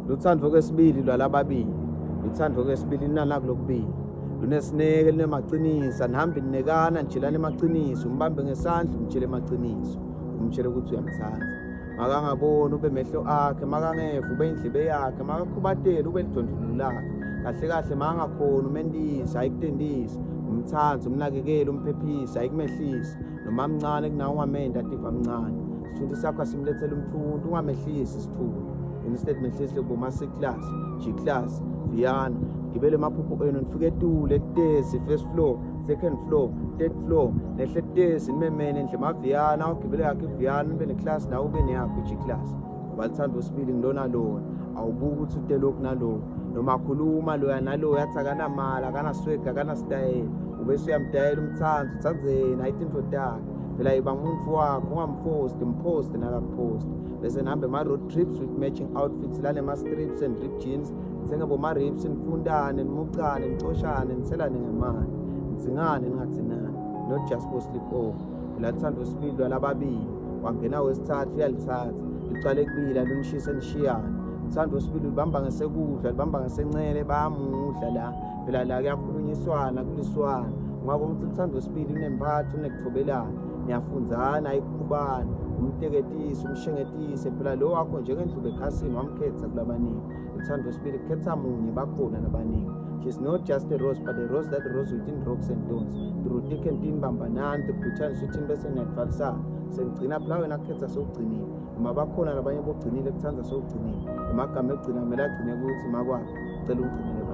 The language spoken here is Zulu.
luthando kwesibili lwalababili, luthando kwesibili linanako lokubili, lunesineke linemaciniso, anihambi ninekana nijelane emaciniso, umbambe ngesandla umtshele emaciniso, umtshele ukuthi uyamthanda. Makangaboni ube mehlo akhe, makangeva ube indlebe yakhe, makakhubatele ube lidondolo lakhe, kahle kahle makangakhona umentisa ayikutendisi, umthanzi umnakekele umphephise ayikumehlisi, noma mncane kunawe ungamenda ativa mncane. Isithundi sakho asimlethele umthuntu ungamehlisi isithundi. Instead mehlisi lekuboma C-class, G-class, Viana, gibele emaphupho enu nifike etule etesi, first floor, second floor, third floor, nehle etesi nimemene ndle maViana, ugibele yakhe iViana nibe neclass nawe ube neyakho i-G-class. Balithanda usibili ngilona lona, awubuki ukuthi ude lokhu nalokhu, noma khuluma loya naloya athi akanamali, akanaswega, akanastayela, ubese uyamdayela umthanzi, uthanzeni ayitintfo takhe. Phela yiba umuntu wakho ungamposti, mposte nakakuposti. Bese nihambe ma-road trips with matching outfits, lale ma-strips and rip jeans, nithenge boma-rips, nifundane, nimucane, nicoshane, nithelane ngemali, nitsingane ningatsinani, not just for sleep off. Phela luthando usibili lwalababili, wangena wesithathu uyalithatha, lucale kubila lunishise nishiyane. Uthando usibili lubamba ngesekudla, lubamba ngesencele, bayamudla la, phela la kuyakhulunyiswana kuliswana. Ungako ukuthi luthando usibili unempatho unekuthobelana, niyafundzana ayikukhubana, umteketise umshengetise, phela lo wakho njengendlovu ekhasini wamkhetha kulabaningi. Luthando usibili khetha munye bakhona labaningi. She's not just a rose, but a rose that rose within rocks and thorns. Through thick and thin bambanani, through brutally switching bese niyatfalisana. Sengigcina phela wena khetha sowugcinile. Noma bakhona labanye bogcinile kuthanza sowugcinile. Emagama ekugcina kumele agcine ukuthi makwakho, cela ungigcinele.